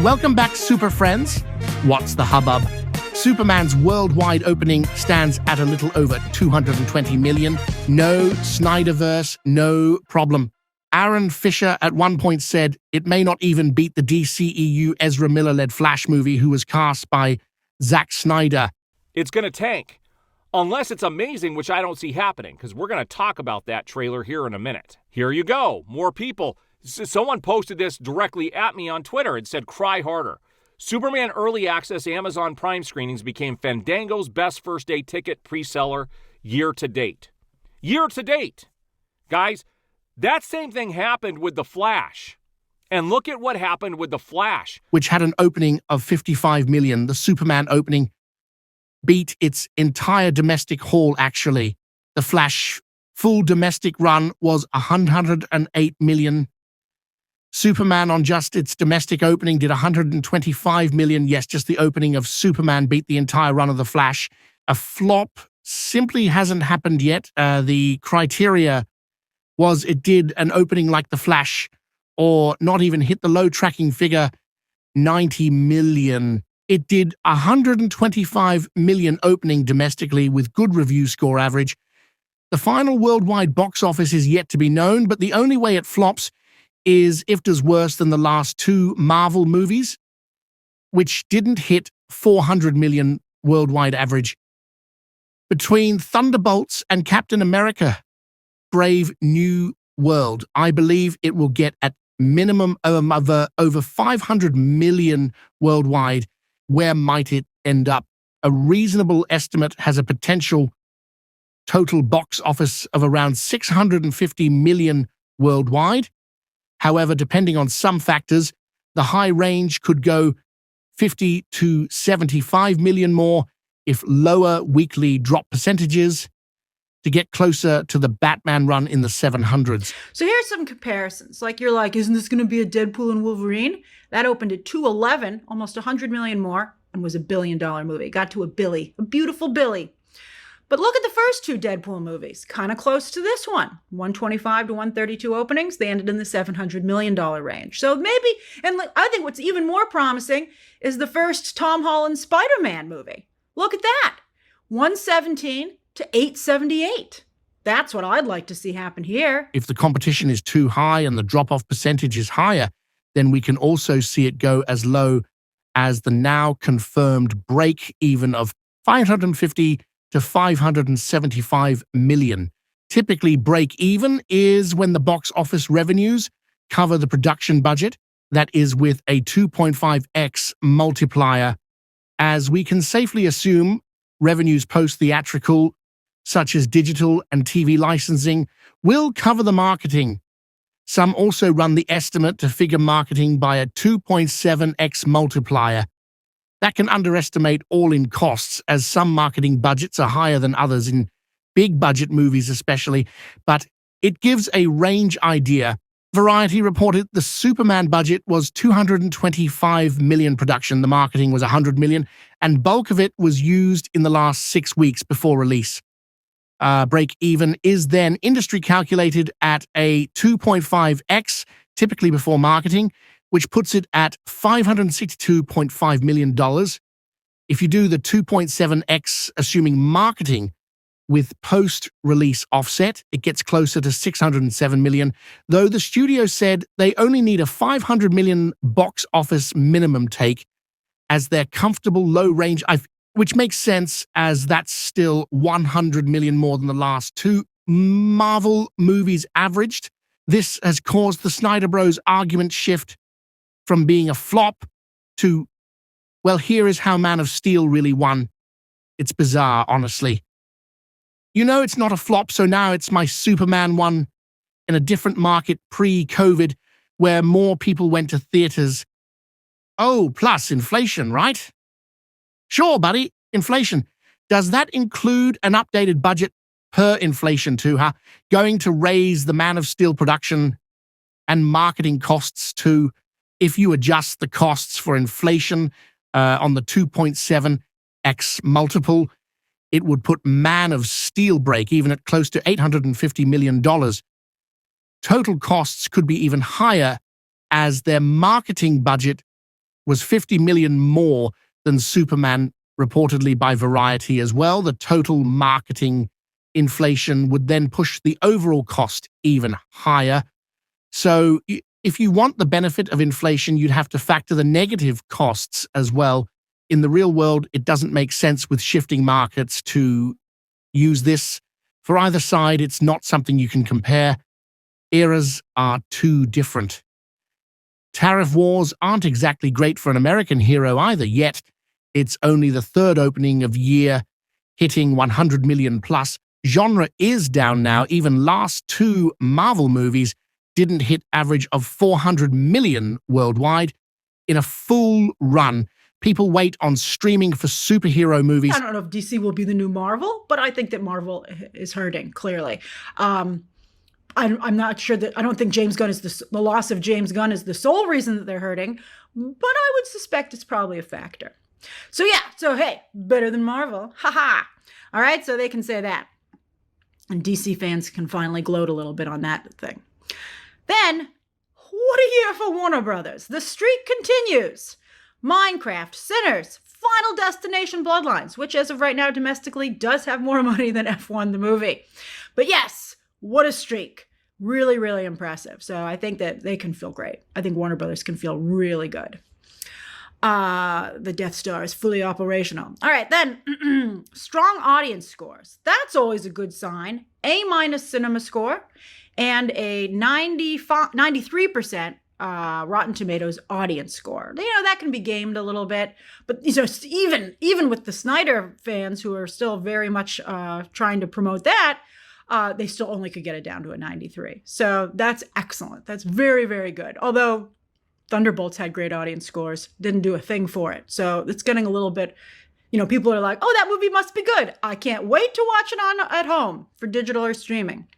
Welcome back, Super Friends. What's the hubbub? Superman's worldwide opening stands at a little over 220 million. No SnyderVerse, no problem. Aaron Fischer at one point said it may not even beat the DCEU Ezra Miller-led Flash movie who was cast by Zack Snyder. It's going to tank. Unless it's amazing, which I don't see happening, because we're going to talk about that trailer here in a minute. Here you go. More people. Someone posted this directly at me on Twitter. It said, cry harder. Superman Early Access Amazon Prime screenings became Fandango's best first-day ticket pre-seller year to date. Year to date. Guys, that same thing happened with The Flash. And look at what happened with The Flash. Which had an opening of 55 million. The Superman opening beat its entire domestic haul, actually. The Flash full domestic run was 108 million. Superman on just its domestic opening did 125 million. Yes, just the opening of Superman beat the entire run of The Flash. A flop simply hasn't happened yet. The criteria was it did an opening like The Flash or not even hit the low tracking figure, 90 million. It did 125 million opening domestically with good review score average. The final worldwide box office is yet to be known, but the only way it flops is if it does worse than the last two Marvel movies, which didn't hit 400 million worldwide average. Between Thunderbolts and Captain America, Brave New World, I believe it will get at minimum of over 500 million worldwide. Where might it end up? A reasonable estimate has a potential total box office of around 650 million worldwide. However, depending on some factors, the high range could go 50 to 75 million more if lower weekly drop percentages to get closer to the Batman run in the 700s. So here's some comparisons. You're like, isn't this going to be a Deadpool and Wolverine? That opened at 211, almost 100 million more, and was $1 billion movie. Got to a Billy, a beautiful Billy. But look at the first two Deadpool movies, kind of close to this one. 125 to 132 openings, they ended in the $700 million range. So maybe, and I think what's even more promising is the first Tom Holland Spider-Man movie. Look at that, 117 to 878. That's what I'd like to see happen here. If the competition is too high and the drop-off percentage is higher, then we can also see it go as low as the now confirmed break-even of 550 to 575 million. Typically, break-even is when the box office revenues cover the production budget. That is with a 2.5x multiplier. As we can safely assume, revenues post-theatrical, such as digital and TV licensing, will cover the marketing. Some also run the estimate to figure marketing by a 2.7x multiplier. That can underestimate all-in costs, as some marketing budgets are higher than others in big-budget movies especially, but it gives a range idea. Variety reported the Superman budget was 225 million production, the marketing was 100 million, and bulk of it was used in the last 6 weeks before release. Break-even is then industry calculated at a 2.5x, typically before marketing, which puts it at $562.5 million. If you do the 2.7x assuming marketing with post-release offset, it gets closer to 607 million, though the studio said they only need a 500 million box office minimum take as their comfortable low range, which makes sense as that's still 100 million more than the last two Marvel movies averaged. This has caused the Snyder Bros argument shift from being a flop to, well, here is how Man of Steel really won. It's bizarre, honestly. You know it's not a flop, so now it's my Superman one in a different market pre-COVID where more people went to theaters. Oh, plus inflation, right? Sure, buddy, inflation. Does that include an updated budget per inflation too, huh? Going to raise the Man of Steel production and marketing costs too, if you adjust the costs for inflation on the 2.7x multiple, it would put Man of Steel break even at close to $850 million. Total costs could be even higher as their marketing budget was 50 million more than Superman, reportedly by Variety as well. The total marketing inflation would then push the overall cost even higher. So if you want the benefit of inflation, you'd have to factor the negative costs as well. In the real world, it doesn't make sense with shifting markets to use this. For either side, it's not something you can compare. Eras are too different. Tariff wars aren't exactly great for an American hero either, yet it's only the third opening of year hitting 100 million plus. Genre is down now. Even last two Marvel movies didn't hit average of 400 million worldwide. In a full run, people wait on streaming for superhero movies. I don't know if DC will be the new Marvel, but I think that Marvel is hurting, clearly. I'm not sure that, I don't think James Gunn is the loss of James Gunn is the sole reason that they're hurting, but I would suspect it's probably a factor. So hey, better than Marvel, haha. All right, so they can say that. And DC fans can finally gloat a little bit on that thing. Then, what a year for Warner Brothers. The streak continues. Minecraft, Sinners, Final Destination Bloodlines, which as of right now domestically does have more money than F1 the movie. But yes, what a streak. Really, really impressive. So I think that they can feel great. I think Warner Brothers can feel really good. The Death Star is fully operational. All right, then strong audience scores. That's always a good sign. A- cinema score and a 93% Rotten Tomatoes audience score. That can be gamed a little bit, but even with the Snyder fans who are still very much trying to promote that, they still only could get it down to a 93. So that's excellent. That's very, very good. Although Thunderbolts had great audience scores, didn't do a thing for it. So it's getting a little bit, people are like, oh, that movie must be good. I can't wait to watch it at home for digital or streaming.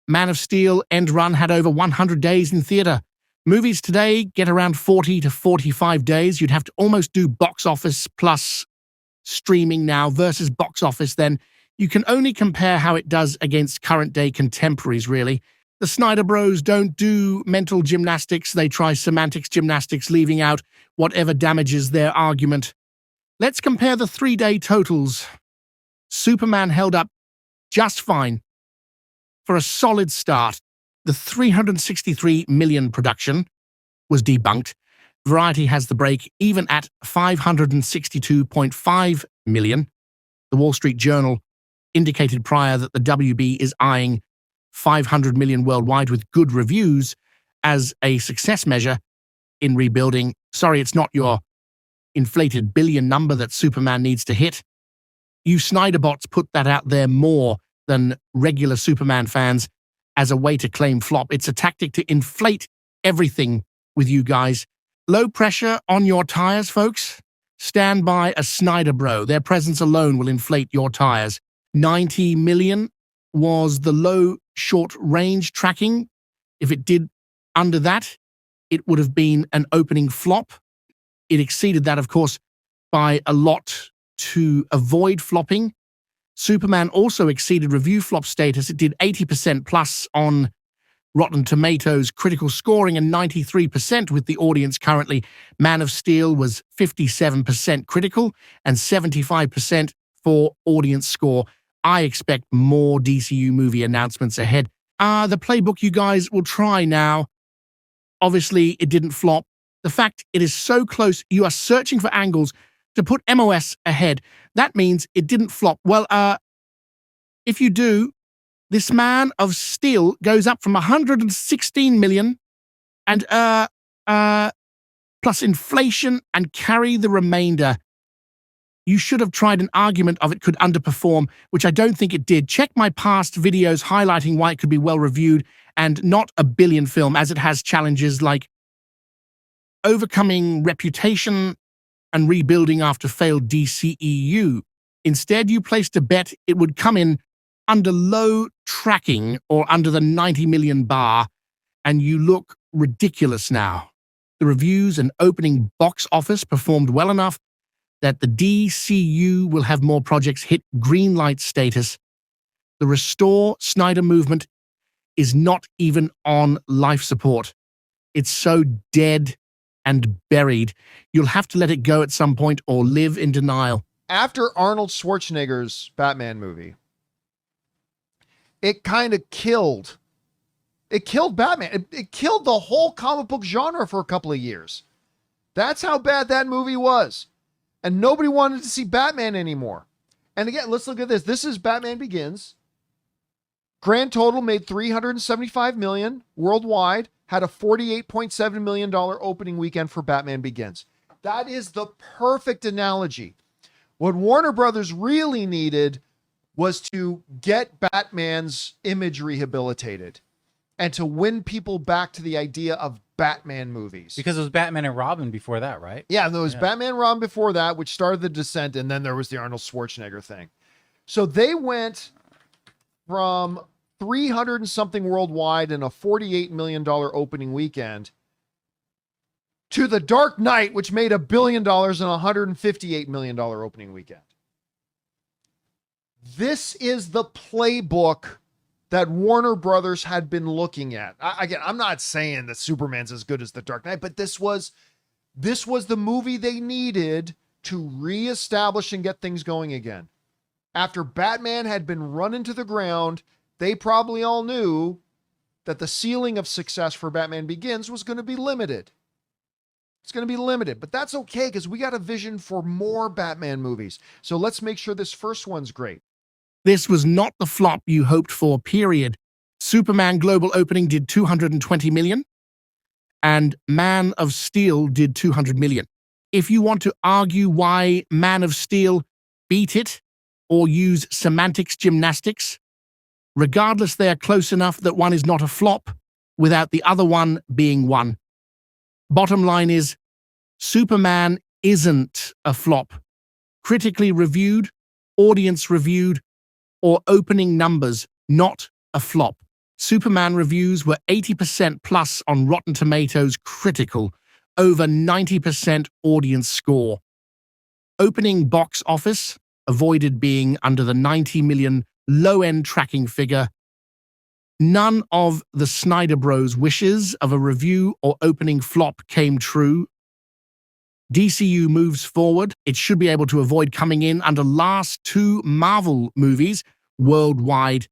Man of Steel end run had over 100 days in theater. Movies today get around 40 to 45 days. You'd have to almost do box office plus streaming now versus box office then. You can only compare how it does against current day contemporaries, really. The Snyder Bros don't do mental gymnastics. They try semantics gymnastics, leaving out whatever damages their argument. Let's compare the 3-day totals. Superman held up just fine. For a solid start, the 363 million production was debunked. Variety has the break even at 562.5 million. The Wall Street Journal indicated prior that the WB is eyeing 500 million worldwide with good reviews as a success measure in rebuilding. Sorry, it's not your inflated billion number that Superman needs to hit. You Snyderbots put that out there more than regular Superman fans as a way to claim flop. It's a tactic to inflate everything with you guys. Low pressure on your tires, folks. Stand by a Snyder Bro. Their presence alone will inflate your tires. 90 million was the low short range tracking. If it did under that, it would have been an opening flop. It exceeded that, of course, by a lot to avoid flopping. Superman also exceeded review flop status. It did 80% plus on Rotten Tomatoes critical scoring and 93% with the audience currently. Man of Steel was 57% critical and 75% for audience score. I expect more DCU movie announcements ahead. The playbook you guys will try now. Obviously, it didn't flop. The fact it is so close, you are searching for angles to put MOS ahead. That means it didn't flop. Well, if you do, this Man of Steel goes up from 116 million and plus inflation and carry the remainder. You should have tried an argument of it could underperform, which I don't think it did. Check my past videos highlighting why it could be well reviewed and not a billion film, as it has challenges like overcoming reputation and rebuilding after failed DCEU. Instead, you placed a bet it would come in under low tracking or under the 90 million bar, and you look ridiculous now. The reviews and opening box office performed well enough that the DCU will have more projects hit green light status. The Restore Snyder movement is not even on life support. It's so dead and buried. You'll have to let it go at some point or live in denial. After Arnold Schwarzenegger's Batman movie, it kind of killed. It killed Batman. It killed the whole comic book genre for a couple of years. That's how bad that movie was. And nobody wanted to see Batman anymore. And again, let's look at this. This is Batman Begins. Grand total made $375 million worldwide, had a $48.7 million opening weekend for Batman Begins. That is the perfect analogy. What Warner Brothers really needed was to get Batman's image rehabilitated and to win people back to the idea of Batman movies. Because it was Batman and Robin before that, right? Yeah, there was Batman and Robin before that, which started the descent, and then there was the Arnold Schwarzenegger thing. So they went from 300 and something worldwide and a $48 million opening weekend to The Dark Knight, which made $1 billion and $158 million opening weekend. This is the playbook that Warner Brothers had been looking at. Again, I'm not saying that Superman's as good as The Dark Knight, but this was the movie they needed to reestablish and get things going again. After Batman had been run into the ground, they probably all knew that the ceiling of success for Batman Begins was going to be limited. It's going to be limited, but that's okay because we got a vision for more Batman movies. So let's make sure this first one's great. This was not the flop you hoped for, period. Superman global opening did $220 million, and Man of Steel did $200 million. If you want to argue why Man of Steel beat it, or use semantics gymnastics, regardless they are close enough that one is not a flop without the other one being one. Bottom line is, Superman isn't a flop. Critically reviewed, audience reviewed, or opening numbers, not a flop. Superman reviews were 80% plus on Rotten Tomatoes critical, over 90% audience score. Opening box office avoided being under the 90 million low-end tracking figure. None of the Snyder Bros' wishes of a review or opening flop came true. DCU moves forward. It should be able to avoid coming in under last two Marvel movies worldwide.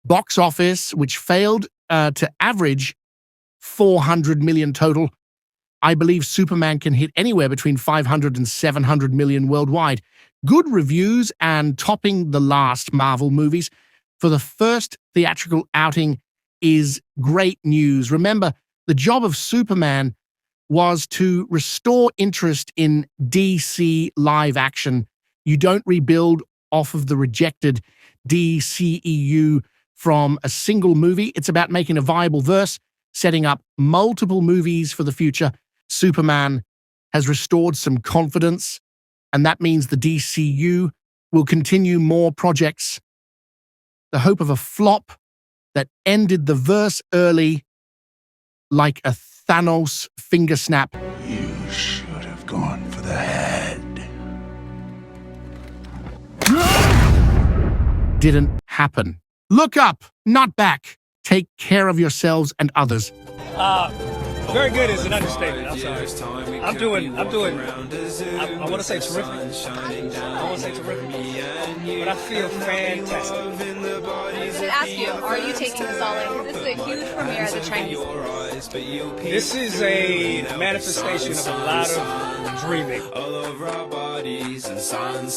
Box office, which failed to average 400 million total. I believe Superman can hit anywhere between 500 and 700 million worldwide. Good reviews and topping the last Marvel movies for the first theatrical outing is great news. Remember, the job of Superman was to restore interest in DC live action. You don't rebuild off of the rejected DCEU from a single movie. It's about making a viable verse, setting up multiple movies for the future. Superman has restored some confidence, and that means the DCU will continue more projects. The hope of a flop that ended the verse early like a Thanos finger snap. You should have gone for the head. Didn't happen. Look up, not back. Take care of yourselves and others. Very good is an understatement. I'm sorry. I'm doing, I want to say terrific. I want to say terrific. But I feel fantastic. I was going to ask you, are you taking this all in? This is a huge premiere at the Chinese. This is a manifestation of a lot of dreaming. All over our bodies and sun.